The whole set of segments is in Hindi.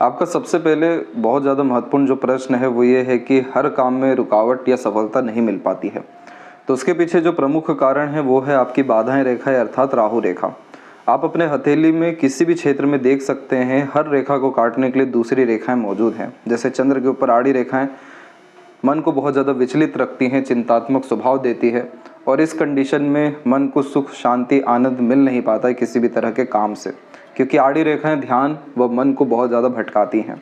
आपका सबसे पहले बहुत ज़्यादा महत्वपूर्ण जो प्रश्न है वो ये है कि हर काम में रुकावट या सफलता नहीं मिल पाती है। तो उसके पीछे जो प्रमुख कारण है वो है आपकी बाधाएं रेखा अर्थात राहु रेखा। आप अपने हथेली में किसी भी क्षेत्र में देख सकते हैं, हर रेखा को काटने के लिए दूसरी रेखाएं मौजूद हैं। जैसे चंद्र के ऊपर आड़ी रेखाएं मन को बहुत ज़्यादा विचलित रखती हैं, चिंतात्मक स्वभाव देती है, और इस कंडीशन में मन को सुख, शांति, आनंद मिल नहीं पाता है किसी भी तरह के काम से, क्योंकि आड़ी रेखाएं ध्यान व मन को बहुत ज़्यादा भटकाती हैं।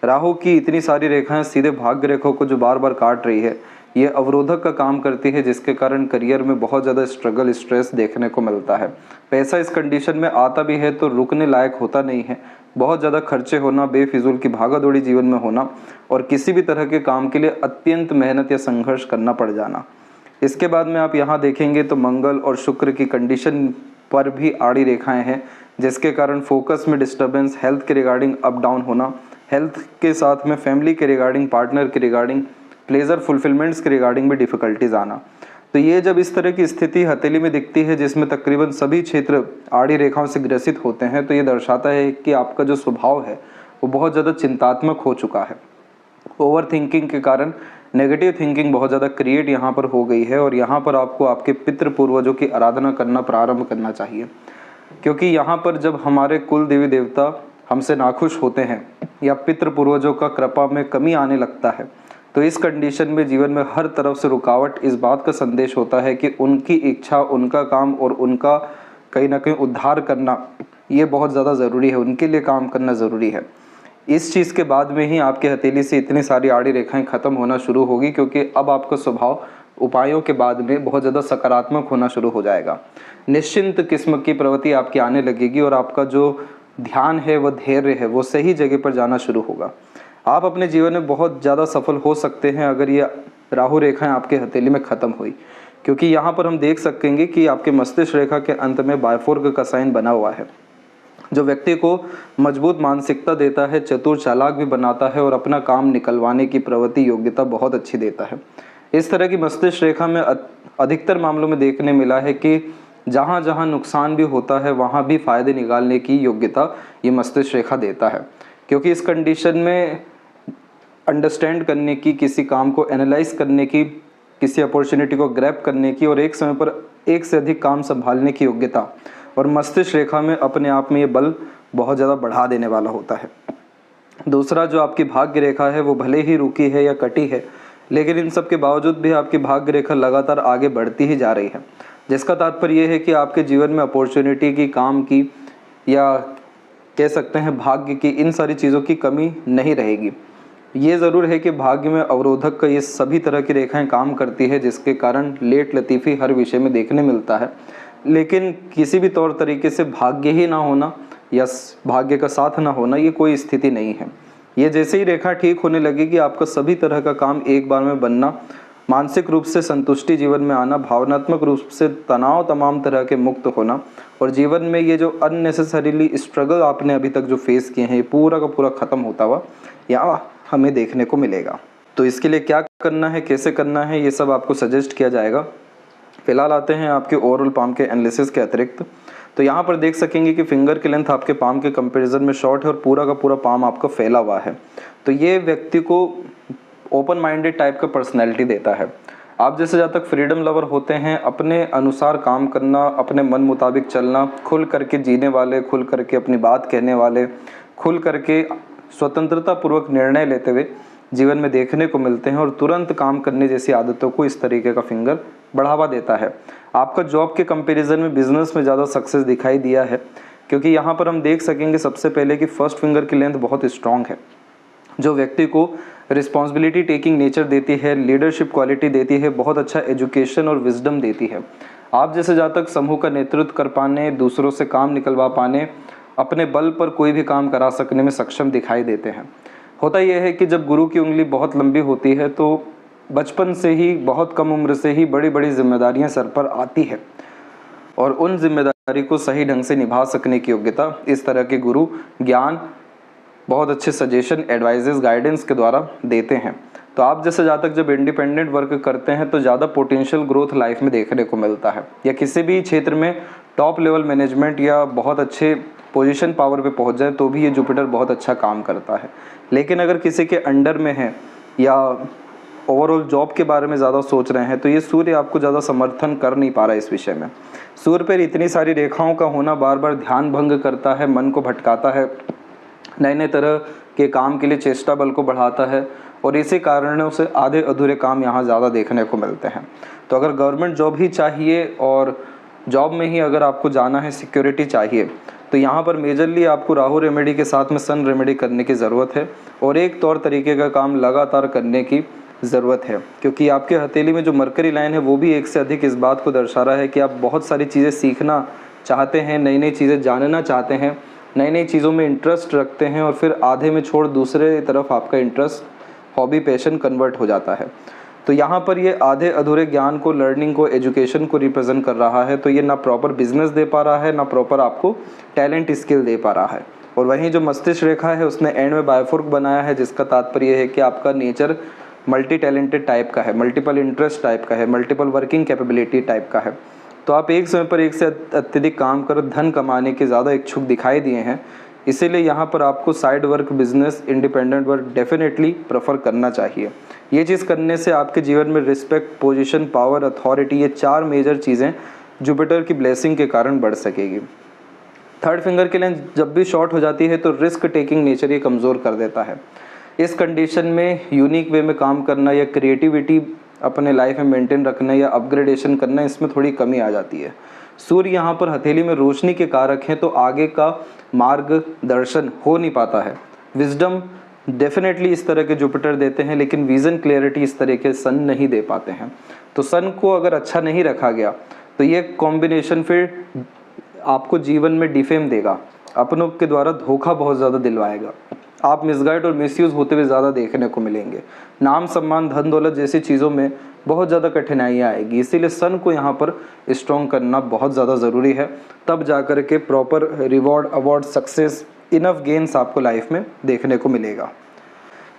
राहु की इतनी सारी रेखाएं सीधे भाग्य रेखा को जो बार बार काट रही है, ये अवरोधक का काम करती है, जिसके कारण करियर में बहुत ज़्यादा स्ट्रगल, स्ट्रेस देखने को मिलता है। पैसा इस कंडीशन में आता भी है तो रुकने लायक होता नहीं है। बहुत ज़्यादा खर्चे होना, बेफिजूल की भागादौड़ी जीवन में होना, और किसी भी तरह के काम के लिए अत्यंत मेहनत या संघर्ष करना पड़ जाना। इसके बाद में आप यहाँ देखेंगे तो मंगल और शुक्र की कंडीशन पर भी आड़ी रेखाएं हैं, जिसके कारण फोकस में डिस्टर्बेंस, हेल्थ के रिगार्डिंग अप डाउन होना, हेल्थ के साथ में फैमिली के रिगार्डिंग, पार्टनर के रिगार्डिंग, प्लेजर फुलफिलमेंट्स के रिगार्डिंग भी डिफिकल्टीज आना। तो ये जब इस तरह की स्थिति हथेली में दिखती है जिसमें तकरीबन सभी क्षेत्र आड़ी रेखाओं से ग्रसित होते हैं, तो ये दर्शाता है कि आपका जो स्वभाव है वो बहुत ज़्यादा चिंतात्मक हो चुका है। ओवर थिंकिंग के कारण नेगेटिव थिंकिंग बहुत ज़्यादा क्रिएट यहाँ पर हो गई है, और यहाँ पर आपको आपके पितृ पूर्वजों की आराधना करना प्रारंभ करना चाहिए, क्योंकि यहाँ पर जब हमारे कुल देवी देवता हमसे नाखुश होते हैं या पितृ पूर्वजों का कृपा में कमी आने लगता है, तो इस कंडीशन में जीवन में हर तरफ से रुकावट इस बात का संदेश होता है कि उनकी इच्छा, उनका काम और उनका कहीं ना कहीं उद्धार करना ये बहुत ज़्यादा ज़रूरी है, उनके लिए काम करना ज़रूरी है। इस चीज़ के बाद में ही आपके हथेली से इतनी सारी आड़ी रेखाएं ख़त्म होना शुरू होगी, क्योंकि अब आपका स्वभाव उपायों के बाद में बहुत ज़्यादा सकारात्मक होना शुरू हो जाएगा। निश्चिंत किस्म की प्रवृत्ति आपकी आने लगेगी, और आपका जो ध्यान है वह धैर्य है वो सही जगह पर जाना शुरू होगा। आप अपने जीवन में बहुत ज़्यादा सफल हो सकते हैं अगर ये राहु रेखाएं आपके हथेली में ख़त्म हुई, क्योंकि यहाँ पर हम देख सकेंगे कि आपके मस्तिष्क रेखा के अंत में बायफोर्क का साइन बना हुआ है, जो व्यक्ति को मजबूत मानसिकता देता है, चतुर चालाक भी बनाता है, और अपना काम निकलवाने की प्रवृत्ति, योग्यता बहुत अच्छी देता है। इस तरह की मस्तिष्क रेखा में अधिकतर मामलों में देखने मिला है कि जहाँ जहाँ नुकसान भी होता है वहाँ भी फायदे निकालने की योग्यता ये मस्तिष्क रेखा देता है, क्योंकि इस कंडीशन में अंडरस्टैंड करने की, किसी काम को एनालाइज करने की, किसी अपॉर्चुनिटी को ग्रैब करने की, और एक समय पर एक से अधिक काम संभालने की योग्यता और मस्तिष्क रेखा में अपने आप में ये बल बहुत ज़्यादा बढ़ा देने वाला होता है। दूसरा, जो आपकी भाग्य रेखा है वो भले ही रुकी है या कटी है, लेकिन इन सब के बावजूद भी आपकी भाग्य रेखा लगातार आगे बढ़ती ही जा रही है, जिसका तात्पर्य ये है कि आपके जीवन में अपॉर्चुनिटी की, काम की, या कह सकते हैं भाग्य की, इन सारी चीज़ों की कमी नहीं रहेगी। ये ज़रूर है कि भाग्य में अवरोधक का ये सभी तरह की रेखाएं काम करती है, जिसके कारण लेट लतीफ़ी हर विषय में देखने मिलता है, लेकिन किसी भी तौर तरीके से भाग्य ही ना होना या भाग्य का साथ ना होना ये कोई स्थिति नहीं है। ये जैसे ही रेखा ठीक होने लगेगी, आपका सभी तरह का काम एक बार में बनना, मानसिक रूप से संतुष्टि जीवन में आना, भावनात्मक रूप से तनाव तमाम तरह के मुक्त होना, और जीवन में ये जो अननेसेसरीली स्ट्रगल आपने अभी तक जो फेस किए हैं, ये पूरा का पूरा ख़त्म होता हुआ यहाँ हमें देखने को मिलेगा। तो इसके लिए क्या करना है, कैसे करना है, ये सब आपको सजेस्ट किया जाएगा। फिलहाल आते हैं आपके ओवरऑल पाम के एनालिसिस के अतिरिक्त। तो यहाँ पर देख सकेंगे कि फिंगर की लेंथ आपके पाम के कंपैरिजन में शॉर्ट है और पूरा का पूरा पाम आपका फैला हुआ है। तो ये व्यक्ति को ओपन माइंडेड टाइप का पर्सनैलिटी देता है। आप जैसे जहाँ तक फ्रीडम लवर होते हैं, अपने अनुसार काम करना, अपने मन मुताबिक चलना, खुल करके जीने वाले, खुल करके अपनी बात कहने वाले, खुल करके स्वतंत्रता पूर्वक निर्णय लेते हुए जीवन में देखने को मिलते हैं, और तुरंत काम करने जैसी आदतों को इस तरीके का फिंगर बढ़ावा देता है। आपका जॉब के कंपैरिजन में बिजनेस में ज़्यादा सक्सेस दिखाई दिया है, क्योंकि यहाँ पर हम देख सकेंगे सबसे पहले कि फर्स्ट फिंगर की लेंथ बहुत स्ट्रॉन्ग है, जो व्यक्ति को रिस्पॉन्सिबिलिटी टेकिंग नेचर देती है, लीडरशिप क्वालिटी देती है, बहुत अच्छा एजुकेशन और विजडम देती है। आप जैसे जहाँ तक समूह का नेतृत्व कर पाने, दूसरों से काम निकलवा पाने, अपने बल पर कोई भी काम करा सकने में सक्षम दिखाई देते हैं। होता यह है कि जब गुरु की उंगली बहुत लंबी होती है तो बचपन से ही, बहुत कम उम्र से ही बड़ी बड़ी जिम्मेदारियां सर पर आती है, और उन जिम्मेदारी को सही ढंग से निभा सकने की योग्यता इस तरह के गुरु ज्ञान, बहुत अच्छे सजेशन, एडवाइजेस, गाइडेंस के द्वारा देते हैं। तो आप जैसे जहाँ तक जब इंडिपेंडेंट वर्क करते हैं तो ज़्यादा पोटेंशियल ग्रोथ लाइफ में देखने को मिलता है, या किसी भी क्षेत्र में टॉप लेवल मैनेजमेंट या बहुत अच्छे पोजीशन पावर पे पहुंच जाए तो भी ये जुपिटर बहुत अच्छा काम करता है। लेकिन अगर किसी के अंडर में है या ओवरऑल जॉब के बारे में ज़्यादा सोच रहे हैं तो ये सूर्य आपको ज़्यादा समर्थन कर नहीं पा रहा है इस विषय में। सूर्य पर इतनी सारी रेखाओं का होना बार बार ध्यान भंग करता है, मन को भटकाता है, नए नए तरह के काम के लिए चेष्टा बल को बढ़ाता है और इसी कारणों से आधे अधूरे काम यहाँ ज़्यादा देखने को मिलते हैं। तो अगर गवर्नमेंट जॉब ही चाहिए और जॉब में ही अगर आपको जाना है, सिक्योरिटी चाहिए, तो यहाँ पर मेजरली आपको राहु रेमेडी के साथ में सन रेमेडी करने की ज़रूरत है और एक तौर तरीके का काम लगातार करने की ज़रूरत है, क्योंकि आपके हथेली में जो मरकरी लाइन है वो भी एक से अधिक इस बात को दर्शा रहा है कि आप बहुत सारी चीज़ें सीखना चाहते हैं, नई नई चीज़ें जानना चाहते हैं, नई नई चीज़ों में इंटरेस्ट रखते हैं और फिर आधे में छोड़ दूसरे तरफ आपका इंटरेस्ट हॉबी पैशन कन्वर्ट हो जाता है। तो यहाँ पर ये आधे अधूरे ज्ञान को, लर्निंग को, एजुकेशन को रिप्रेजेंट कर रहा है। तो ये ना प्रॉपर बिजनेस दे पा रहा है, ना प्रॉपर आपको टैलेंट स्किल दे पा रहा है। और वहीं जो मस्तिष्क रेखा है उसने एंड में बायफोर्क बनाया है, जिसका तात्पर्य है कि आपका नेचर मल्टी टैलेंटेड टाइप का है, मल्टीपल इंटरेस्ट टाइप का है, मल्टीपल वर्किंग कैपेबिलिटी टाइप का है। तो आप एक समय पर एक से अत्यधिक काम कर धन कमाने के ज़्यादा इच्छुक दिखाई दिए हैं, इसीलिए यहाँ पर आपको side work, business, independent work definitely prefer करना चाहिए। ये चीज़ करने से आपके जीवन में रिस्पेक्ट, पोजीशन, पावर, अथॉरिटी, ये 4 मेजर चीज़ें जुपिटर की ब्लेसिंग के कारण बढ़ सकेगी। थर्ड फिंगर की लाइन जब भी शॉर्ट हो जाती है तो रिस्क टेकिंग नेचर ये कमज़ोर कर देता है। इस कंडीशन में यूनिक वे में काम करना या क्रिएटिविटी अपने लाइफ में मेंटेन रखना या अपग्रेडेशन करना, इसमें थोड़ी कमी आ जाती है। सूर्य यहाँ पर हथेली में रोशनी के कारक हैं, तो आगे का मार्गदर्शन हो नहीं पाता है। विजडम डेफिनेटली इस तरह के जुपिटर देते हैं, लेकिन विजन क्लियरिटी इस तरह के सन नहीं दे पाते हैं। तो सन को अगर अच्छा नहीं रखा गया तो ये कॉम्बिनेशन फिर आपको जीवन में डिफेम देगा, अपनों के द्वारा धोखा बहुत ज़्यादा दिलवाएगा, आप मिसगाइड और मिसयूज़ होते हुए ज़्यादा देखने को मिलेंगे। नाम, सम्मान, धन दौलत जैसी चीज़ों में बहुत ज़्यादा कठिनाइयाँ आएगी। इसीलिए सन को यहाँ पर स्ट्रॉन्ग करना बहुत ज़्यादा ज़रूरी है, तब जा कर के proper reward, award, success, enough gains आपको लाइफ में देखने को मिलेगा।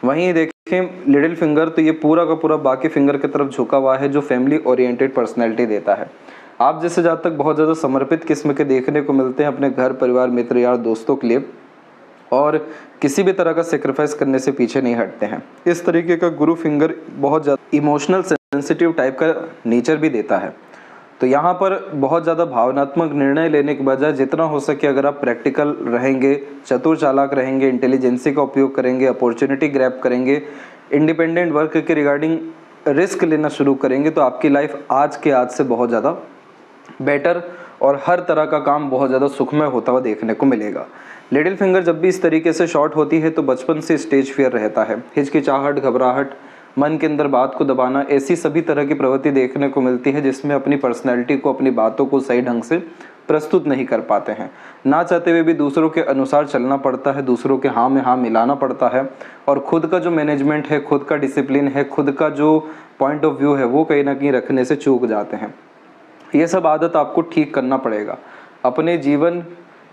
वहीं देखें लिटिल फिंगर, तो ये पूरा का पूरा बाकी फिंगर की तरफ झुका हुआ है, जो फैमिली ओरिएंटेड पर्सनैलिटी देता है। आप जैसे जहाँ तक बहुत ज़्यादा समर्पित किस्म के देखने को मिलते हैं अपने घर, परिवार, मित्र, यार, दोस्तों के लिए, और किसी भी तरह का सेक्रीफाइस करने से पीछे नहीं हटते हैं। इस तरीके का गुरु फिंगर बहुत ज़्यादा इमोशनल सेंसिटिव टाइप का नेचर भी देता है। तो यहाँ पर बहुत ज़्यादा भावनात्मक निर्णय लेने के बजाय जितना हो सके अगर आप प्रैक्टिकल रहेंगे, चतुर चालाक रहेंगे, इंटेलिजेंसी का उपयोग करेंगे, अपॉर्चुनिटी ग्रैब करेंगे, इंडिपेंडेंट वर्क के रिगार्डिंग रिस्क लेना शुरू करेंगे, तो आपकी लाइफ आज के आज से बहुत ज़्यादा बेटर और हर तरह का काम बहुत ज़्यादा सुखमय होता हुआ देखने को मिलेगा। लिटिल फिंगर जब भी इस तरीके से शॉर्ट होती है तो बचपन से स्टेज फियर रहता है, हिचकिचाहट, घबराहट, मन के अंदर बात को दबाना, ऐसी सभी तरह की प्रवृत्ति देखने को मिलती है जिसमें अपनी पर्सनैलिटी को, अपनी बातों को सही ढंग से प्रस्तुत नहीं कर पाते हैं। ना चाहते हुए भी दूसरों के अनुसार चलना पड़ता है, दूसरों के हाँ में हाँ मिलाना पड़ता है और खुद का जो मैनेजमेंट है, खुद का डिसिप्लिन है, खुद का जो पॉइंट ऑफ व्यू है वो कहीं ना कहीं रखने से चूक जाते हैं। ये सब आदत आपको ठीक करना पड़ेगा। अपने जीवन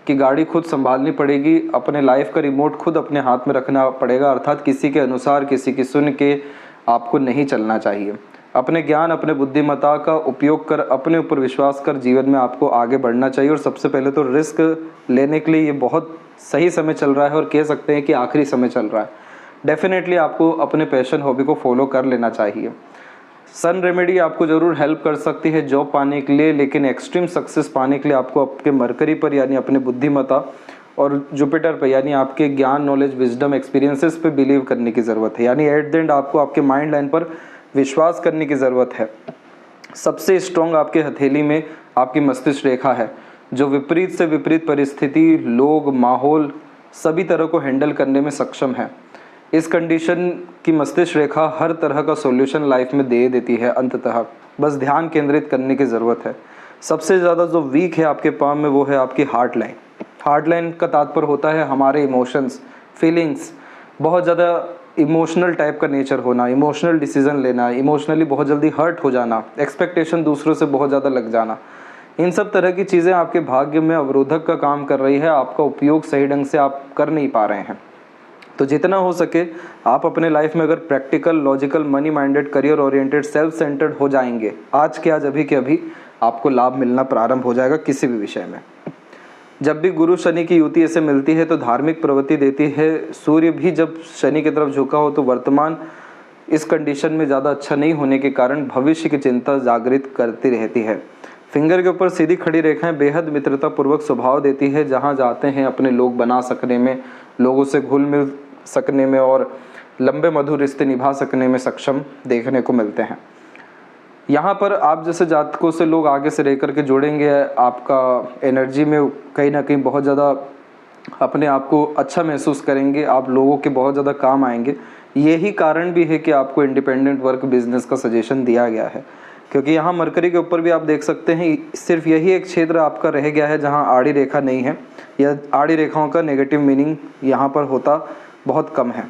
की गाड़ी खुद संभालनी पड़ेगी, अपने लाइफ का रिमोट खुद अपने हाथ में रखना पड़ेगा, अर्थात किसी के अनुसार, किसी की सुन के आपको नहीं चलना चाहिए। अपने ज्ञान, अपने बुद्धिमत्ता का उपयोग कर, अपने ऊपर विश्वास कर जीवन में आपको आगे बढ़ना चाहिए। और सबसे पहले तो रिस्क लेने के लिए ये बहुत सही समय चल रहा है और कह सकते हैं कि आखिरी समय चल रहा है। डेफिनेटली आपको अपने पैशन, हॉबी को फॉलो कर लेना चाहिए। सन रेमेडी आपको ज़रूर हेल्प कर सकती है जॉब पाने के लिए, लेकिन एक्सट्रीम सक्सेस पाने के लिए आपको आपके मरकरी पर यानी अपने बुद्धिमत्ता और जुपिटर पे यानी आपके ज्ञान, नॉलेज, विजडम, एक्सपीरियंसेस पे बिलीव करने की ज़रूरत है। यानी एट द एंड आपको आपके माइंड लाइन पर विश्वास करने की ज़रूरत है। सबसे स्ट्रॉन्ग आपके हथेली में आपकी मस्तिष्क रेखा है, जो विपरीत से विपरीत परिस्थिति, लोग, माहौल सभी तरह को हैंडल करने में सक्षम है। इस कंडीशन की मस्तिष्क रेखा हर तरह का सॉल्यूशन लाइफ में दे देती है अंततः, बस ध्यान केंद्रित करने की ज़रूरत है। सबसे ज़्यादा जो वीक है आपके पाम में वो है आपकी हार्ट लाइन। हार्ट लाइन का तात्पर्य होता है हमारे इमोशंस, फीलिंग्स, बहुत ज़्यादा इमोशनल टाइप का नेचर होना, इमोशनल डिसीजन लेना, इमोशनली बहुत जल्दी हर्ट हो जाना, एक्सपेक्टेशन दूसरों से बहुत ज़्यादा लग जाना, इन सब तरह की चीज़ें आपके भाग्य में अवरोधक का काम कर रही है। आपका उपयोग सही ढंग से आप कर नहीं पा रहे हैं। तो जितना हो सके आप अपने लाइफ में अगर practical, logical, money minded, career oriented, self centred हो जाएंगे, आज के आज, अभी के अभी आपको लाभ मिलना प्रारंभ हो जाएगा किसी भी विषय में। जब भी गुरु शनि की युति ऐसे मिलती है तो धार्मिक प्रवृत्ति देती है। सूर्य भी जब शनि की तरफ झुका हो तो वर्तमान इस कंडीशन में ज़्यादा अच्छा नहीं होने के कारण भविष्य की चिंता जागृत करती रहती है। फिंगर के ऊपर सीधी खड़ी रेखाएं बेहद मित्रता पूर्वक स्वभाव देती है, जहाँ जाते हैं अपने लोग बना सकने में, लोगों से घुल मिल सकने में और लंबे मधुर रिश्ते निभा सकने में सक्षम देखने को मिलते हैं। यहाँ पर आप जैसे जातकों से लोग आगे से रह कर के जुड़ेंगे, आपका एनर्जी में कहीं ना कहीं बहुत ज़्यादा अपने आप को अच्छा महसूस करेंगे, आप लोगों के बहुत ज़्यादा काम आएंगे। यही कारण भी है कि आपको इंडिपेंडेंट वर्क बिजनेस का सजेशन दिया गया है, क्योंकि यहाँ मरकरी के ऊपर भी आप देख सकते हैं सिर्फ यही एक क्षेत्र आपका रह गया है जहाँ आड़ी रेखा नहीं है, या आड़ी रेखाओं का नेगेटिव मीनिंग यहाँ पर होता बहुत कम है।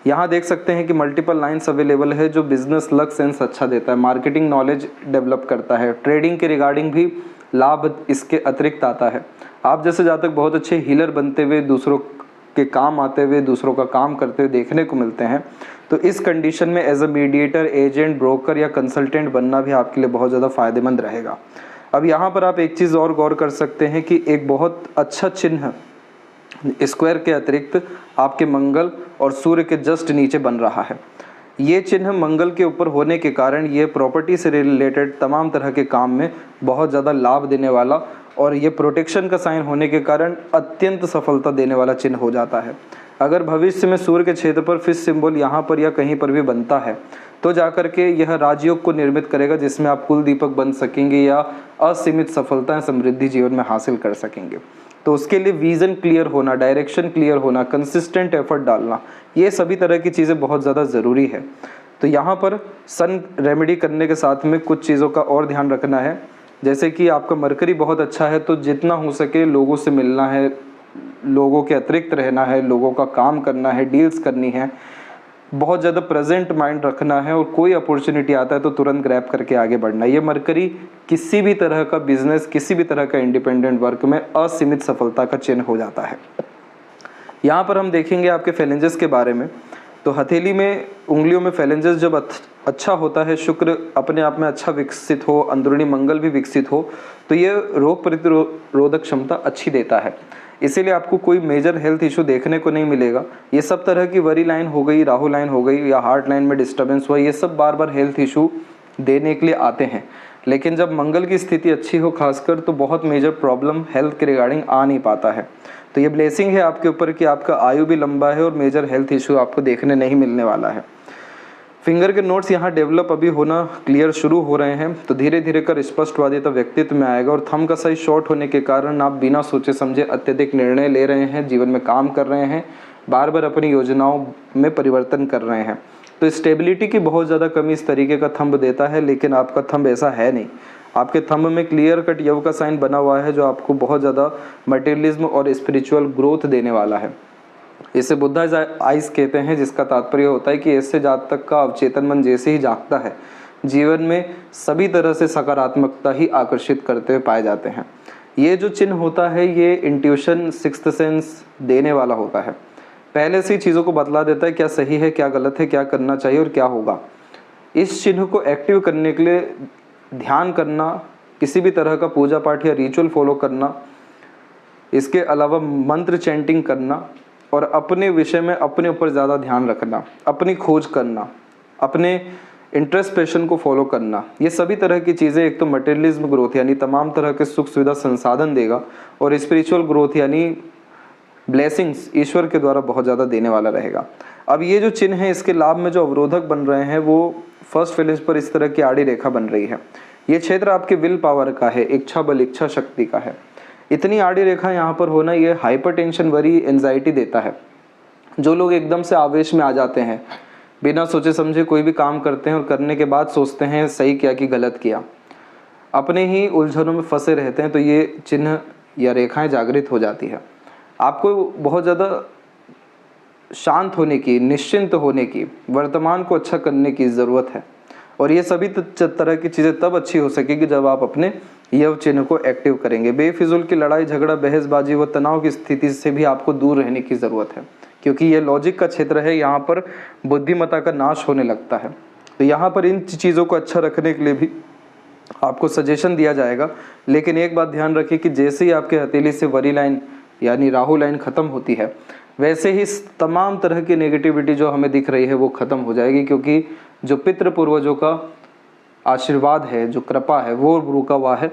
यहाँ देख सकते हैं कि मल्टीपल लाइन्स अवेलेबल है जो बिजनेस लक सेंस अच्छा देता है, मार्केटिंग नॉलेज डेवलप करता है, ट्रेडिंग के रिगार्डिंग भी लाभ इसके अतिरिक्त आता है। आप जैसे जातक बहुत अच्छे हीलर बनते हुए, दूसरों के काम आते हुए, दूसरों का काम करते हुए देखने को मिलते हैं। तो इस कंडीशन में as a mediator, agent, broker या कंसल्टेंट बनना भी आपके लिए बहुत ज़्यादा फायदेमंद रहेगा। अब यहाँ पर आप एक चीज़ और गौर कर सकते हैं कि एक बहुत अच्छा चिन्ह स्क्वायर के अतिरिक्त आपके मंगल और सूर्य के जस्ट नीचे बन रहा है। ये चिन्ह मंगल के ऊपर होने के कारण ये प्रॉपर्टी से रिलेटेड तमाम तरह के काम में बहुत ज़्यादा लाभ देने वाला और ये प्रोटेक्शन का साइन होने के कारण अत्यंत सफलता देने वाला चिन्ह हो जाता है। अगर भविष्य में सूर्य के क्षेत्र पर फिश सिंबल यहाँ पर या कहीं पर भी बनता है तो जाकर के यह राजयोग को निर्मित करेगा, जिसमें आप कुल दीपक बन सकेंगे या असीमित सफलताएं समृद्धि जीवन में हासिल कर सकेंगे। तो उसके लिए विज़न क्लियर होना, डायरेक्शन क्लियर होना, कंसिस्टेंट एफर्ट डालना, ये सभी तरह की चीज़ें बहुत ज़्यादा ज़रूरी है। तो यहाँ पर सन रेमेडी करने के साथ में कुछ चीज़ों का और ध्यान रखना है, जैसे कि आपका मरकरी बहुत अच्छा है तो जितना हो सके लोगों से मिलना है, लोगों के अतिरिक्त रहना है, लोगों का काम करना है, डील्स करनी है, बहुत ज़्यादा प्रेजेंट माइंड रखना है और कोई अपॉर्चुनिटी आता है तो तुरंत ग्रैब करके आगे बढ़ना। ये मरकरी किसी भी तरह का बिजनेस, किसी भी तरह का इंडिपेंडेंट वर्क में असीमित सफलता का चिन्ह हो जाता है। यहाँ पर हम देखेंगे आपके फैलेंजेस के बारे में। तो हथेली में, उंगलियों में फैलेंजेस जब अच्छा होता है, शुक्र अपने आप में अच्छा विकसित हो, अंदरूनी मंगल भी विकसित हो, तो ये रोग प्रतिरोधक क्षमता अच्छी देता है। इसीलिए आपको कोई मेजर हेल्थ इशू देखने को नहीं मिलेगा। ये सब तरह की वरी लाइन हो गई, राहु लाइन हो गई या हार्ट लाइन में डिस्टर्बेंस हुआ, ये सब बार बार हेल्थ इशू देने के लिए आते हैं। लेकिन जब मंगल की स्थिति अच्छी हो खासकर, तो बहुत मेजर प्रॉब्लम हेल्थ के रिगार्डिंग आ नहीं पाता है। तो ये ब्लेसिंग है आपके ऊपर कि आपका आयु भी लंबा है और मेजर हेल्थ इशू आपको देखने नहीं मिलने वाला है। फिंगर के नोट्स यहाँ डेवलप अभी होना, क्लियर शुरू हो रहे हैं, तो धीरे धीरे कर स्पष्टवादिता व्यक्तित्व में आएगा। और थंब का साइज शॉर्ट होने के कारण आप बिना सोचे समझे अत्यधिक निर्णय ले रहे हैं, जीवन में काम कर रहे हैं, बार बार अपनी योजनाओं में परिवर्तन कर रहे हैं। तो स्टेबिलिटी की बहुत ज़्यादा कमी इस तरीके का थंब देता है, लेकिन आपका थंब ऐसा है नहीं। आपके थंब में क्लियर कट यव का साइन बना हुआ है जो आपको बहुत ज़्यादा मटेरियलिज्म और स्पिरिचुअल ग्रोथ देने वाला है। इसे बुद्धा आइज कहते हैं, जिसका तात्पर्य होता है कि ऐसे जातक का अवचेतन मन जैसे ही जागता है, जीवन में सभी तरह से सकारात्मकता ही आकर्षित करते हुए पाए जाते हैं। ये जो चिन्ह होता है ये इंट्यूशन, सिक्स्थ सेंस देने वाला होता है, पहले से ही चीज़ों को बतला देता है क्या सही है, क्या गलत है, क्या करना चाहिए और क्या होगा। इस चिन्ह को एक्टिव करने के लिए ध्यान करना, किसी भी तरह का पूजा पाठ या रिचुअल फॉलो करना, इसके अलावा मंत्र चैंटिंग करना और अपने विषय में अपने ऊपर ज़्यादा ध्यान रखना, अपनी खोज करना, अपने इंटरेस्ट पैशन को फॉलो करना, ये सभी तरह की चीज़ें एक तो मटेरियलिज्म ग्रोथ यानी तमाम तरह के सुख सुविधा संसाधन देगा, और स्पिरिचुअल ग्रोथ यानी ब्लेसिंग्स ईश्वर के द्वारा बहुत ज़्यादा देने वाला रहेगा। अब ये जो चिन्ह है, इसके लाभ में जो अवरोधक बन रहे हैं वो फर्स्ट फैलेंज पर इस तरह की आड़ी रेखा बन रही है। ये क्षेत्र आपके विल पावर का है, इच्छा बल, इच्छा शक्ति का है। इतनी आड़ी रेखा यहाँ पर होना ये हाइपरटेंशन, वरी, एंजाइटी देता है। जो लोग एकदम से आवेश में आ जाते हैं, बिना सोचे समझे कोई भी काम करते हैं और करने के बाद सोचते हैं सही किया कि गलत किया, अपने ही उलझनों में फंसे रहते हैं, तो ये चिन्ह या रेखाएं जागृत हो जाती है। आपको बहुत ज़्यादा शांत होने की, निश्चिंत होने की, वर्तमान को अच्छा करने की ज़रूरत है। और ये सभी तरह की चीज़ें तब अच्छी हो सकेगी जब आप अपने यव चिन्ह को एक्टिव करेंगे। बेफिजूल की लड़ाई झगड़ा, बहसबाजी व तनाव की स्थिति से भी आपको दूर रहने की ज़रूरत है, क्योंकि ये लॉजिक का क्षेत्र है, यहाँ पर बुद्धिमत्ता का नाश होने लगता है। तो यहाँ पर इन चीज़ों को अच्छा रखने के लिए भी आपको सजेशन दिया जाएगा। लेकिन एक बात ध्यान रखिए कि जैसे ही आपके हथेली से वरी लाइन यानी राहु लाइन ख़त्म होती है, वैसे ही तमाम तरह की नेगेटिविटी जो हमें दिख रही है वो ख़त्म हो जाएगी, क्योंकि जो पितृ पूर्वजों का आशीर्वाद है, जो कृपा है, वो रुका हुआ है।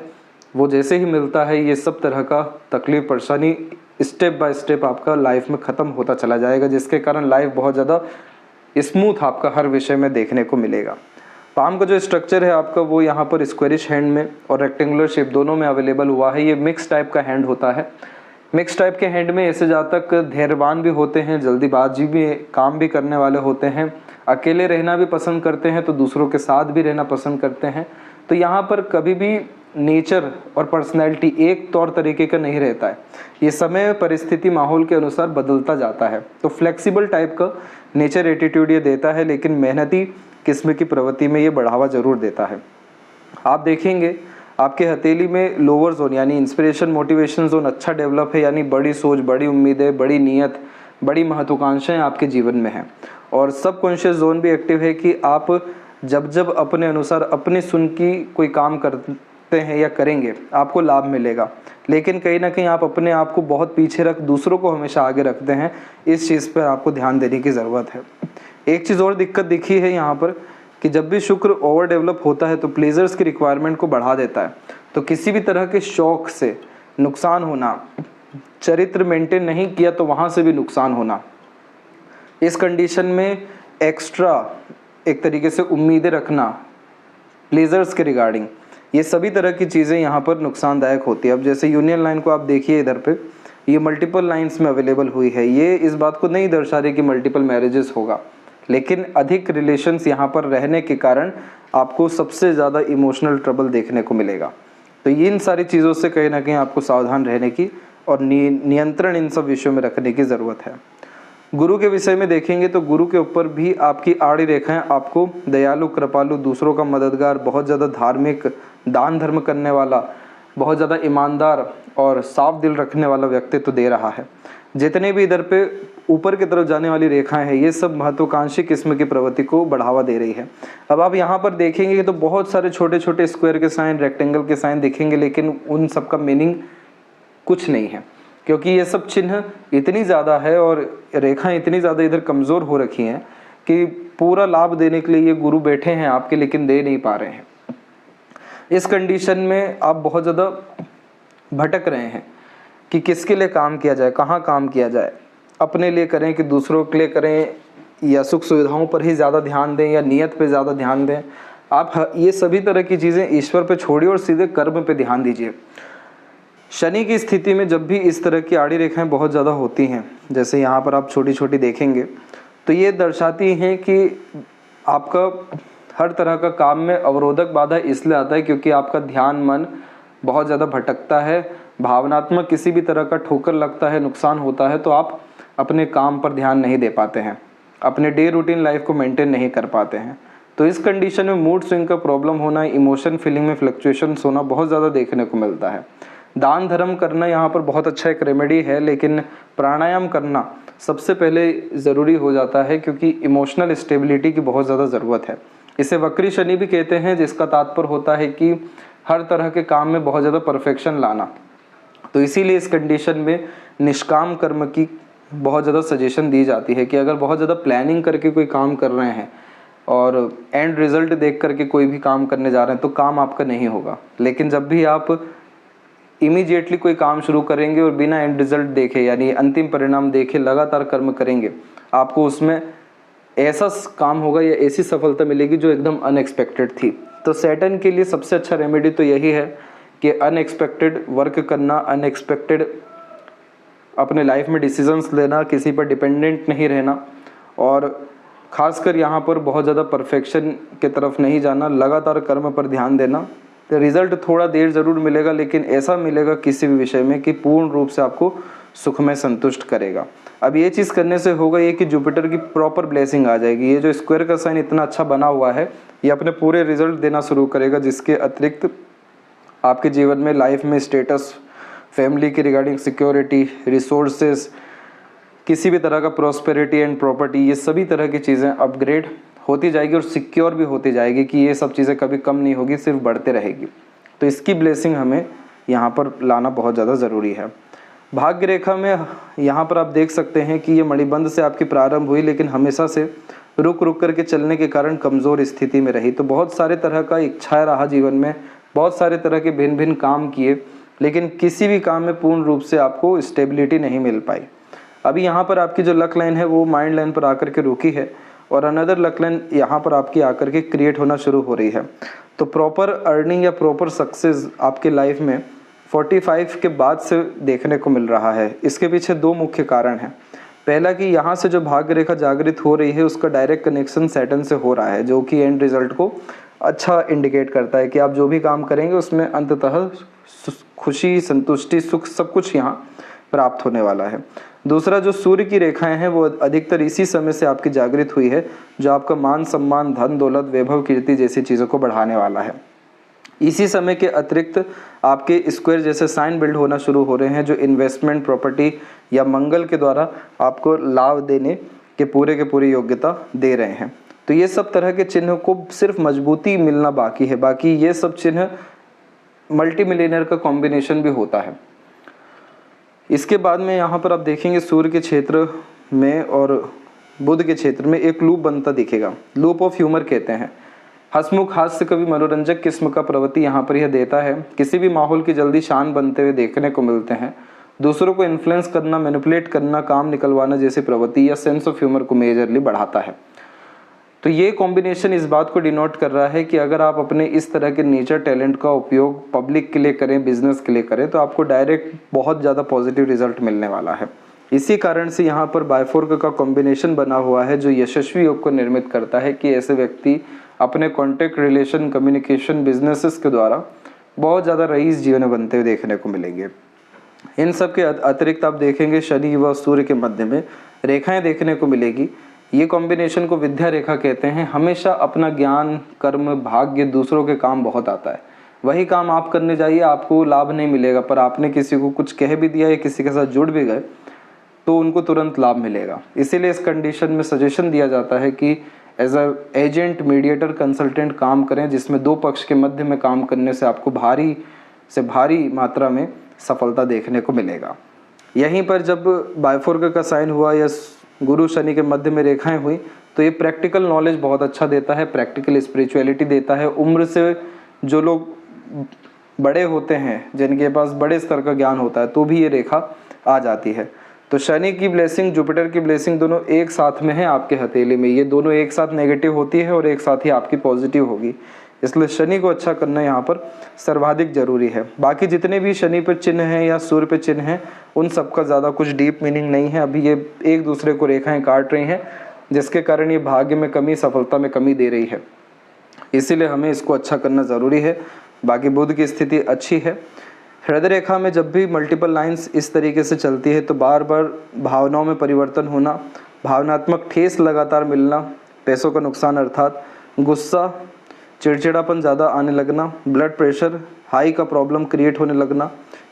वो जैसे ही मिलता है, ये सब तरह का तकलीफ परेशानी स्टेप बाय स्टेप आपका लाइफ में ख़त्म होता चला जाएगा, जिसके कारण लाइफ बहुत ज़्यादा स्मूथ आपका हर विषय में देखने को मिलेगा। पाम का जो स्ट्रक्चर है आपका, वो यहाँ पर स्क्वायरिश हैंड में और रेक्टेंगुलर शेप दोनों में अवेलेबल हुआ है। ये मिक्स टाइप का हैंड होता है। मिक्स टाइप के हैंड में ऐसे जातक धैर्यवान भी होते हैं, जल्दीबाजी भी, काम भी करने वाले होते हैं, अकेले रहना भी पसंद करते हैं तो दूसरों के साथ भी रहना पसंद करते हैं। तो यहाँ पर कभी भी नेचर और पर्सनैलिटी एक तौर तरीके का नहीं रहता है। ये समय, परिस्थिति, माहौल के अनुसार बदलता जाता है। तो फ्लेक्सिबल टाइप का नेचर एटीट्यूड ये देता है, लेकिन मेहनती किस्म की प्रवृत्ति में ये बढ़ावा ज़रूर देता है। आप देखेंगे आपके हथेली में लोअर जोन यानी इंस्पिरेशन मोटिवेशन जोन अच्छा डेवलप है, यानी बड़ी सोच, बड़ी उम्मीदें, बड़ी नीयत, बड़ी महत्वाकांक्षाएं आपके जीवन में हैं। और सबकॉन्शियस जोन भी एक्टिव है कि आप जब जब अपने अनुसार अपनी सुन की कोई काम करते हैं या करेंगे, आपको लाभ मिलेगा। लेकिन कहीं ना कहीं आप अपने आप को बहुत पीछे रख दूसरों को हमेशा आगे रखते हैं। इस चीज़ पर आपको ध्यान देने की ज़रूरत है। एक चीज़ और दिक्कत दिखी है यहाँ पर कि जब भी शुक्र ओवर डेवलप होता है तो प्लेजर्स की रिक्वायरमेंट को बढ़ा देता है। तो किसी भी तरह के शौक से नुकसान होना, चरित्र मेंटेन नहीं किया तो वहाँ से भी नुकसान होना, इस कंडीशन में एक्स्ट्रा एक तरीके से उम्मीदें रखना प्लेजर्स के रिगार्डिंग, ये सभी तरह की चीज़ें यहाँ पर नुकसानदायक होती है। अब जैसे यूनियन लाइन को आप देखिए, इधर पे ये मल्टीपल लाइंस में अवेलेबल हुई है। ये इस बात को नहीं दर्शा रही कि मल्टीपल मैरिजेस होगा, लेकिन अधिक रिलेशंस यहाँ पर रहने के कारण आपको सबसे ज़्यादा इमोशनल ट्रबल देखने को मिलेगा। तो इन सारी चीज़ों से कहीं ना कहीं आपको सावधान रहने की और नियंत्रण इन सब विषयों में रखने की ज़रूरत है। गुरु के विषय में देखेंगे तो गुरु के ऊपर भी आपकी आड़ी रेखाएं आपको दयालु, कृपालु, दूसरों का मददगार, बहुत ज़्यादा धार्मिक, दान धर्म करने वाला, बहुत ज़्यादा ईमानदार और साफ दिल रखने वाला व्यक्तित्व तो दे रहा है। जितने भी इधर पे ऊपर की तरफ जाने वाली रेखाएं हैं, ये सब महत्वाकांक्षी किस्म की प्रवृत्ति को बढ़ावा दे रही है। अब आप यहाँ पर देखेंगे तो बहुत सारे छोटे छोटे स्क्वायर के साइन, रेक्टेंगल के साइन दिखेंगे, लेकिन उन सब का मीनिंग कुछ नहीं है, क्योंकि ये सब चिन्ह इतनी ज़्यादा है और रेखाएं इतनी ज़्यादा इधर कमज़ोर हो रखी हैं कि पूरा लाभ देने के लिए ये गुरु बैठे हैं आपके, लेकिन दे नहीं पा रहे हैं। इस कंडीशन में आप बहुत ज़्यादा भटक रहे हैं कि किसके लिए काम किया जाए, कहाँ काम किया जाए, अपने लिए करें कि दूसरों के लिए करें, या सुख सुविधाओं पर ही ज़्यादा ध्यान दें या नियत पे ज़्यादा ध्यान दें। आप ये सभी तरह की चीज़ें ईश्वर पे छोड़िए और सीधे कर्म पे ध्यान दीजिए। शनि की स्थिति में जब भी इस तरह की आड़ी रेखाएं बहुत ज़्यादा होती हैं, जैसे यहाँ पर आप छोटी छोटी देखेंगे, तो ये दर्शाती हैं कि आपका हर तरह का काम में अवरोधक बाधा इसलिए आता है क्योंकि आपका ध्यान, मन बहुत ज़्यादा भटकता है, भावनात्मक किसी भी तरह का ठोकर लगता है, नुकसान होता है, तो आप अपने काम पर ध्यान नहीं दे पाते हैं, अपने डे रूटीन लाइफ को मेंटेन नहीं कर पाते हैं। तो इस कंडीशन में मूड स्विंग का प्रॉब्लम होना, इमोशन फीलिंग में फ्लक्चुएशंस होना बहुत ज़्यादा देखने को मिलता है। दान धर्म करना यहाँ पर बहुत अच्छा एक रेमेडी है, लेकिन प्राणायाम करना सबसे पहले ज़रूरी हो जाता है, क्योंकि इमोशनल स्टेबिलिटी की बहुत ज़्यादा ज़रूरत है। इसे वक्री शनि भी कहते हैं, जिसका तात्पर्य होता है कि हर तरह के काम में बहुत ज़्यादा परफेक्शन लाना। तो इसीलिए इस कंडीशन में निष्काम कर्म की बहुत ज़्यादा सजेशन दी जाती है कि अगर बहुत ज़्यादा प्लानिंग करके कोई काम कर रहे हैं और एंड रिजल्ट देख करके कोई भी काम करने जा रहे हैं तो काम आपका नहीं होगा। लेकिन जब भी आप इमीडिएटली कोई काम शुरू करेंगे और बिना एंड रिजल्ट देखे यानी अंतिम परिणाम देखे लगातार कर्म करेंगे, आपको उसमें ऐसा काम होगा या ऐसी सफलता मिलेगी जो एकदम अनएक्सपेक्टेड थी। तो सैटर्न के लिए सबसे अच्छा रेमेडी तो यही है कि अनएक्सपेक्टेड वर्क करना, अनएक्सपेक्टेड अपने लाइफ में डिसीजंस लेना, किसी पर डिपेंडेंट नहीं रहना, और खासकर यहाँ पर बहुत ज़्यादा परफेक्शन के तरफ नहीं जाना, लगातार कर्म पर ध्यान देना। तो रिज़ल्ट थोड़ा देर ज़रूर मिलेगा, लेकिन ऐसा मिलेगा किसी भी विषय में कि पूर्ण रूप से आपको सुख में संतुष्ट करेगा। अब ये चीज़ करने से होगा ये कि जुपिटर की प्रॉपर ब्लेसिंग आ जाएगी। ये जो स्क्वायर का साइन इतना अच्छा बना हुआ है, ये अपने पूरे रिजल्ट देना शुरू करेगा, जिसके अतिरिक्त आपके जीवन में लाइफ में स्टेटस, फैमिली की रिगार्डिंग सिक्योरिटी, रिसोर्सेज, किसी भी तरह का प्रॉस्पेरिटी एंड प्रॉपर्टी, ये सभी तरह की चीज़ें अपग्रेड होती जाएगी और सिक्योर भी होती जाएगी कि ये सब चीज़ें कभी कम नहीं होगी, सिर्फ बढ़ते रहेगी। तो इसकी ब्लेसिंग हमें यहाँ पर लाना बहुत ज़्यादा ज़रूरी है। भाग्य रेखा में यहाँ पर आप देख सकते हैं कि ये मणिबंध से आपकी प्रारंभ हुई, लेकिन हमेशा से रुक रुक करके चलने के कारण कमज़ोर स्थिति में रही। तो बहुत सारे तरह का इच्छाएं रहा जीवन में, बहुत सारे तरह के भिन्न भिन्न काम किए, लेकिन किसी भी काम में पूर्ण रूप से आपको स्टेबिलिटी नहीं मिल पाई। अभी यहाँ पर आपकी जो लक लाइन है वो माइंड लाइन पर आकर के रुकी है, और अनदर लक लाइन यहाँ पर आपकी आकर के क्रिएट होना शुरू हो रही है। तो प्रॉपर अर्निंग या प्रॉपर सक्सेस आपके लाइफ में 45 के बाद से देखने को मिल रहा है। इसके पीछे दो मुख्य कारण हैं। पहला कि यहाँ से जो भाग्य रेखा जागृत हो रही है उसका डायरेक्ट कनेक्शन सैटर्न से हो रहा है, जो कि एंड रिजल्ट को अच्छा इंडिकेट करता है कि आप जो भी काम करेंगे उसमें अंततः खुशी, संतुष्टि, सुख सब कुछ यहाँ प्राप्त होने वाला है। दूसरा, जो सूर्य की रेखाएं हैं वो अधिकतर इसी समय से आपकी जागृत हुई है, जो आपका मान सम्मान, धन दौलत, वैभव, कीर्ति जैसी चीज़ों को बढ़ाने वाला है। इसी समय के अतिरिक्त आपके स्क्वायर जैसे साइन बिल्ड होना शुरू हो रहे हैं, जो इन्वेस्टमेंट, प्रॉपर्टी या मंगल के द्वारा आपको लाभ देने के पूरी योग्यता दे रहे हैं। तो ये सब तरह के चिन्ह को सिर्फ मजबूती मिलना बाकी है। बाकी ये सब चिन्ह मल्टी मिलियनर का कॉम्बिनेशन भी होता है। इसके बाद में यहाँ पर आप देखेंगे सूर्य के क्षेत्र में और बुध के क्षेत्र में एक लूप बनता दिखेगा। लूप ऑफ ह्यूमर कहते हैं। हंसमुख, हास्य कवि, मनोरंजक किस्म का प्रवृत्ति यहाँ पर यह देता है। किसी भी माहौल की जल्दी शान बनते हुए देखने को मिलते हैं। दूसरों को इन्फ्लुएंस करना, मैनिपुलेट करना, काम निकलवाना जैसी प्रवृत्ति या सेंस ऑफ ह्यूमर को मेजरली बढ़ाता है। तो ये कॉम्बिनेशन इस बात को डिनोट कर रहा है कि अगर आप अपने इस तरह के नेचर टैलेंट का उपयोग पब्लिक के लिए करें, बिजनेस के लिए करें, तो आपको डायरेक्ट बहुत ज़्यादा पॉजिटिव रिजल्ट मिलने वाला है। इसी कारण से यहाँ पर बायफोर्क का कॉम्बिनेशन बना हुआ है, जो यशस्वी योग को निर्मित करता है कि ऐसे व्यक्ति अपने कॉन्टैक्ट, रिलेशन, कम्युनिकेशन, बिजनेसेस के द्वारा बहुत ज़्यादा रईस जीवन बनते हुए देखने को मिलेंगे। इन सब के अतिरिक्त आप देखेंगे शनि व सूर्य के मध्य में रेखाएं देखने को मिलेगी। ये कॉम्बिनेशन को विद्या रेखा कहते हैं। हमेशा अपना ज्ञान, कर्म, भाग्य, दूसरों के काम बहुत आता है। वही काम आप करने जाइए, आपको लाभ नहीं मिलेगा, पर आपने किसी को कुछ कह भी दिया या किसी के साथ जुड़ भी गए तो उनको तुरंत लाभ मिलेगा। इसीलिए इस कंडीशन में सजेशन दिया जाता है कि as a agent, mediator, consultant काम करें, जिसमें दो पक्ष के मध्य में काम करने से आपको भारी से भारी मात्रा में सफलता देखने को मिलेगा। यहीं पर जब बायफोर्क का साइन हुआ या गुरु शनि के मध्य में रेखाएं हुई तो ये प्रैक्टिकल नॉलेज बहुत अच्छा देता है, प्रैक्टिकल स्पिरिचुअलिटी देता है। उम्र से जो लोग बड़े होते हैं, जिनके पास बड़े स्तर का ज्ञान होता है, तो भी ये रेखा आ जाती है। तो शनि की ब्लेसिंग, जुपिटर की ब्लेसिंग दोनों एक साथ में है आपके हथेली में। ये दोनों एक साथ नेगेटिव होती है और एक साथ ही आपकी पॉजिटिव होगी। इसलिए शनि को अच्छा करना यहाँ पर सर्वाधिक जरूरी है। बाकी जितने भी शनि पर चिन्ह हैं या सूर्य पर चिन्ह हैं, उन सब का ज़्यादा कुछ डीप मीनिंग नहीं है। अभी ये एक दूसरे को रेखाएं काट रही हैं, जिसके कारण ये भाग्य में कमी, सफलता में कमी दे रही है। इसीलिए हमें इसको अच्छा करना ज़रूरी है। बाकी बुध की स्थिति अच्छी है। हृदय रेखा में जब भी मल्टीपल लाइंस इस तरीके से चलती है तो बार बार भावनाओं में परिवर्तन होना, भावनात्मक ठेस लगातार मिलना, पैसों का नुकसान अर्थात गुस्सा, चिड़चिड़ापन ज़्यादा आने लगना, ब्लड प्रेशर हाई का प्रॉब्लम क्रिएट होने लगना,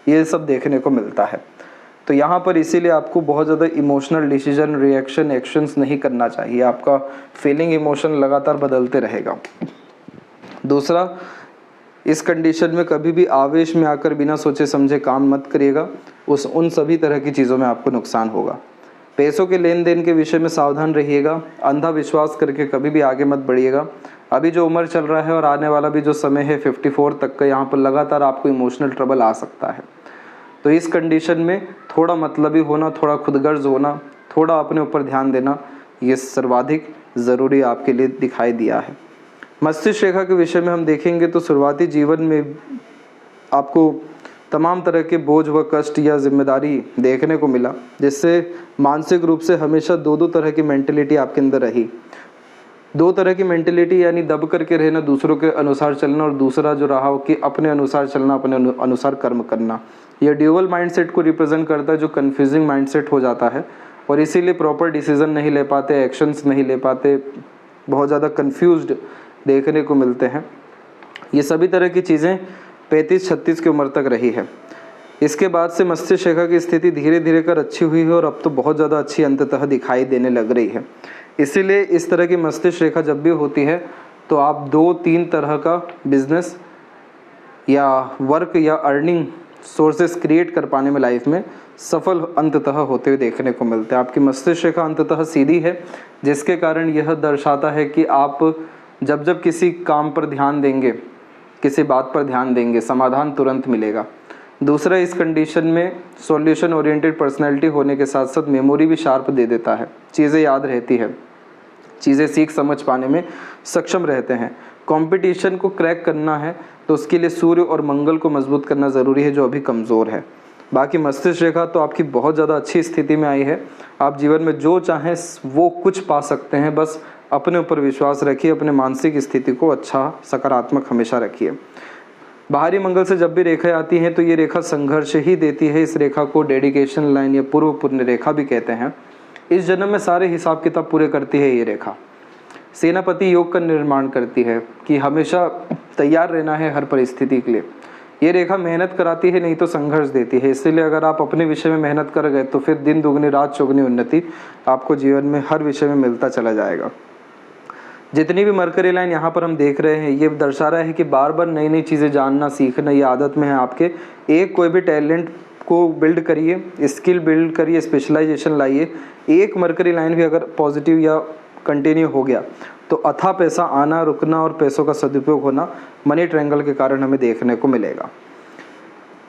ये सब देखने को मिलता है। तो यहाँ पर इसीलिए आपको बहुत ज़्यादा इमोशनल डिसीजन, रिएक्शन, एक्शंस नहीं करना चाहिए। आपका फीलिंग, इमोशन लगातार बदलते रहेगा। दूसरा, इस कंडीशन में कभी भी आवेश में आकर बिना सोचे समझे काम मत करिएगा, उन सभी तरह की चीज़ों में आपको नुकसान होगा। पैसों के लेन देन के विषय में सावधान रहिएगा। अंधा विश्वास करके कभी भी आगे मत बढ़िएगा। अभी जो उम्र चल रहा है और आने वाला भी जो समय है 54 तक का, यहाँ पर लगातार आपको इमोशनल ट्रबल आ सकता है। तो इस कंडीशन में थोड़ा मतलबी होना, थोड़ा खुदगर्ज होना, थोड़ा अपने ऊपर ध्यान देना, ये सर्वाधिक ज़रूरी आपके लिए दिखाई दिया है। मस्तिष्क रेखा के विषय में हम देखेंगे तो शुरुआती जीवन में आपको तमाम तरह के बोझ व कष्ट या जिम्मेदारी देखने को मिला, जिससे मानसिक रूप से हमेशा दो तरह की मेंटलिटी आपके अंदर रही। दो तरह की मेंटलिटी, यानी दब करके रहना, दूसरों के अनुसार चलना, और दूसरा जो रहा कि अपने अनुसार चलना, अपने अनुसार कर्म करना। यह ड्यूअल माइंडसेट को रिप्रेजेंट करता है, जो कन्फ्यूजिंग माइंडसेट हो जाता है और इसीलिए प्रॉपर डिसीजन नहीं ले पाते, एक्शंस नहीं ले पाते, बहुत ज़्यादा कन्फ्यूज्ड देखने को मिलते हैं। ये सभी तरह की चीज़ें 35-36 की उम्र तक रही है। इसके बाद से मस्तिष्क रेखा की स्थिति धीरे धीरे कर अच्छी हुई है और अब तो बहुत ज़्यादा अच्छी अंततः दिखाई देने लग रही है। इसीलिए इस तरह की मस्तिष्क रेखा जब भी होती है तो आप 2-3 तरह का बिजनेस या वर्क या अर्निंग सोर्सेस क्रिएट कर पाने में लाइफ में सफल अंततः होते हुए देखने को मिलते हैं। आपकी मस्तिष्क रेखा अंततः सीधी है, जिसके कारण यह दर्शाता है कि आप जब जब किसी काम पर ध्यान देंगे, किसी बात पर ध्यान देंगे, समाधान तुरंत मिलेगा। दूसरा, इस कंडीशन में सॉल्यूशन ओरिएंटेड पर्सनैलिटी होने के साथ साथ मेमोरी भी शार्प दे देता है, चीज़ें याद रहती है, चीज़ें सीख समझ पाने में सक्षम रहते हैं। कंपटीशन को क्रैक करना है तो उसके लिए सूर्य और मंगल को मजबूत करना ज़रूरी है, जो अभी कमज़ोर है। बाकी मस्तिष्क रेखा तो आपकी बहुत ज़्यादा अच्छी स्थिति में आई है। आप जीवन में जो चाहें वो कुछ पा सकते हैं, बस अपने ऊपर विश्वास रखिए, अपने मानसिक स्थिति को अच्छा सकारात्मक हमेशा रखिए। बाहरी मंगल से जब भी रेखाएं आती हैं तो ये रेखा संघर्ष ही देती है। इस रेखा को डेडिकेशन लाइन या पूर्व पुण्य रेखा भी कहते हैं। इस जन्म में सारे हिसाब किताब पूरे करती है ये रेखा। सेनापति योग का निर्माण करती है कि हमेशा तैयार रहना है हर परिस्थिति के लिए। ये रेखा मेहनत कराती है, नहीं तो संघर्ष देती है। इसलिए अगर आप अपने विषय में मेहनत कर गए तो फिर दिन दुगनी रात चौगुनी उन्नति आपको जीवन में हर विषय में मिलता चला जाएगा। जितनी भी मरकरी लाइन यहाँ पर हम देख रहे हैं, ये दर्शा रहा है कि बार बार नई नई चीज़ें जानना सीखना ये आदत में है आपके। एक कोई भी टैलेंट को बिल्ड करिए, स्किल बिल्ड करिए, स्पेशलाइजेशन लाइए। एक मरकरी लाइन भी अगर पॉजिटिव या कंटिन्यू हो गया तो अथाह पैसा आना, रुकना और पैसों का सदुपयोग होना मनी ट्रायंगल के कारण हमें देखने को मिलेगा।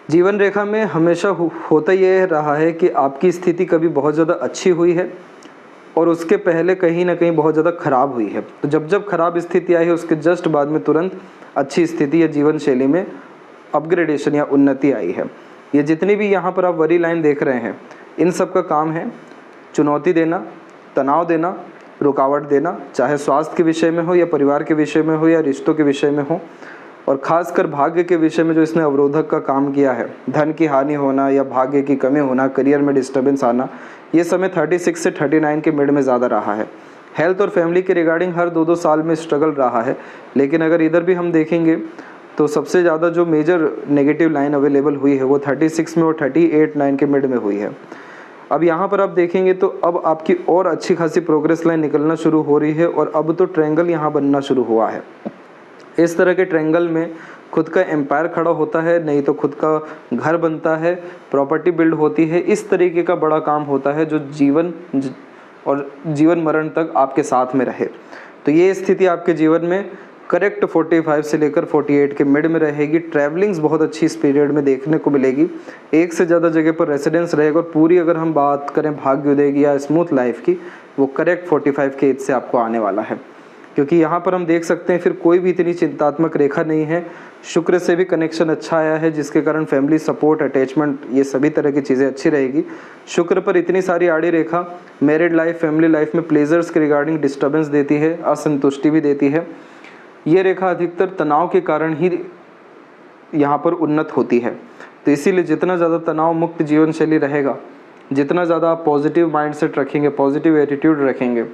जीवन रेखा में हमेशा होता यह रहा है कि आपकी स्थिति कभी बहुत ज़्यादा अच्छी हुई है और उसके पहले कहीं ना कहीं बहुत ज़्यादा खराब हुई है। तो जब जब खराब स्थिति आई है उसके जस्ट बाद में तुरंत अच्छी स्थिति या जीवन शैली में अपग्रेडेशन या उन्नति आई है। ये जितनी भी यहाँ पर आप वरी लाइन देख रहे हैं, इन सब का काम है चुनौती देना, तनाव देना, रुकावट देना, चाहे स्वास्थ्य के विषय में हो या परिवार के विषय में हो या रिश्तों के विषय में हो, और ख़ासकर भाग्य के विषय में जो इसने अवरोधक का काम किया है, धन की हानि होना या भाग्य की कमी होना, करियर में डिस्टर्बेंस आना, ये समय 36 से 39 के मिड में ज़्यादा रहा है। हेल्थ और फैमिली के रिगार्डिंग हर 2-2 साल में स्ट्रगल रहा है। लेकिन अगर इधर भी हम देखेंगे तो सबसे ज़्यादा जो मेजर नेगेटिव लाइन अवेलेबल हुई है वो 36 में और 38-9 के मिड में हुई है। अब यहाँ पर आप देखेंगे तो अब आपकी और अच्छी खासी प्रोग्रेस लाइन निकलना शुरू हो रही है और अब तो ट्रायंगल यहाँ बनना शुरू हुआ है। इस तरह के ट्रायंगल में खुद का एम्पायर खड़ा होता है, नहीं तो खुद का घर बनता है, प्रॉपर्टी बिल्ड होती है। इस तरीके का बड़ा काम होता है जो जीवन मरण तक आपके साथ में रहे। तो ये स्थिति आपके जीवन में करेक्ट 45 से लेकर 48 के मिड में रहेगी। ट्रैवलिंग्स बहुत अच्छी इस पीरियड में देखने को मिलेगी। एक से ज़्यादा जगह पर रेसिडेंस रहेगा और पूरी अगर हम बात करें भाग्योदय की या स्मूथ लाइफ की, वो करेक्ट 45 के एज से आपको आने वाला है। क्योंकि यहाँ पर हम देख सकते हैं फिर कोई भी इतनी चिंतात्मक रेखा नहीं है। शुक्र से भी कनेक्शन अच्छा आया है, जिसके कारण फैमिली सपोर्ट, अटैचमेंट, ये सभी तरह की चीज़ें अच्छी रहेगी। शुक्र पर इतनी सारी आड़ी रेखा मैरिड लाइफ, फैमिली लाइफ में प्लेजर्स के रिगार्डिंग डिस्टर्बेंस देती है, असंतुष्टि भी देती है। ये रेखा अधिकतर तनाव के कारण ही यहाँ पर उन्नत होती है। तो इसीलिए जितना ज़्यादा तनाव मुक्त जीवन शैली रहेगा, जितना ज़्यादा आप पॉजिटिव माइंडसेट रखेंगे, पॉजिटिव एटीट्यूड रखेंगे,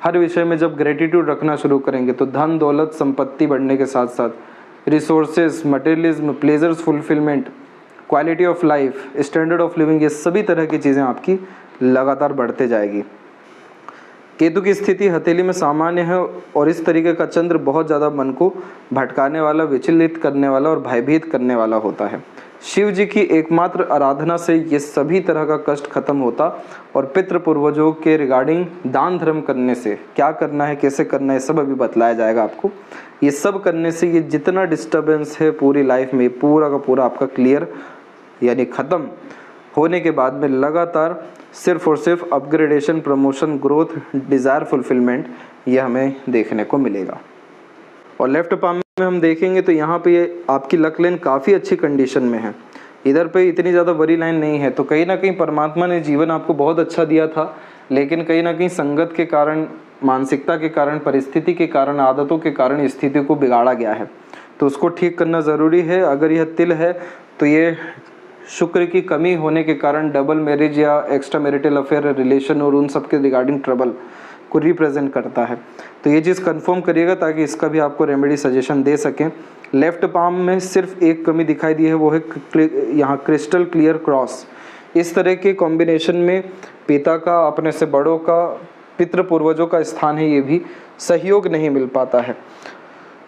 हर विषय में जब ग्रेटिट्यूड रखना शुरू करेंगे तो धन दौलत संपत्ति बढ़ने के साथ साथ resources, materialism, pleasures, fulfilment, quality of life, standard of living, ये सभी तरह की चीज़ें आपकी लगातार बढ़ते जाएगी। केतु की स्थिति हथेली में सामान्य है और इस तरीके का चंद्र बहुत ज़्यादा मन को भटकाने वाला, विचलित करने वाला और भयभीत करने वाला होता है। शिव जी की एकमात्र आराधना से ये सभी तरह का कष्ट खत्म होता और पितृ पूर्वजों के रिगार्डिंग दान धर्म करने से क्या करना है, कैसे करना है, सब अभी बतलाया जाएगा आपको। ये सब करने से ये जितना डिस्टर्बेंस है पूरी लाइफ में, पूरा का पूरा आपका क्लियर यानी ख़त्म होने के बाद में लगातार सिर्फ और सिर्फ upgradation, promotion, growth, desire fulfilment ये हमें देखने को मिलेगा। और लेफ्ट पाम में हम देखेंगे तो यहाँ पे ये आपकी लक लाइन काफ़ी अच्छी कंडीशन में है। इधर पे इतनी ज़्यादा बड़ी लाइन नहीं है। तो कहीं ना कहीं परमात्मा ने जीवन आपको बहुत अच्छा दिया था, लेकिन कहीं ना कहीं संगत के कारण, मानसिकता के कारण, परिस्थिति के कारण, आदतों के कारण स्थिति को बिगाड़ा गया है। तो उसको ठीक करना ज़रूरी है। अगर यह तिल है तो ये शुक्र की कमी होने के कारण डबल मैरिज या एक्स्ट्रा मैरिटल अफेयर, रिलेशन और उन सब के रिगार्डिंग ट्रबल को रिप्रेजेंट करता है। तो ये चीज़ कंफर्म करिएगा ताकि इसका भी आपको रेमेडी सजेशन दे सकें। लेफ्ट पाम में सिर्फ एक कमी दिखाई दी है, वो है यहाँ क्रिस्टल क्लियर क्रॉस। इस तरह के कॉम्बिनेशन में पिता का, अपने से बड़ों का, पितृ पूर्वजों का स्थान है, ये भी सहयोग नहीं मिल पाता है।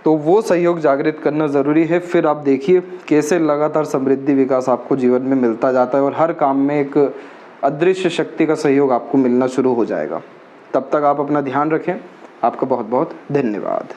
तो वो सहयोग जागृत करना ज़रूरी है। फिर आप देखिए कैसे लगातार समृद्धि विकास आपको जीवन में मिलता जाता है और हर काम में एक अदृश्य शक्ति का सहयोग आपको मिलना शुरू हो जाएगा। तब तक आप अपना ध्यान रखें। आपका बहुत बहुत धन्यवाद।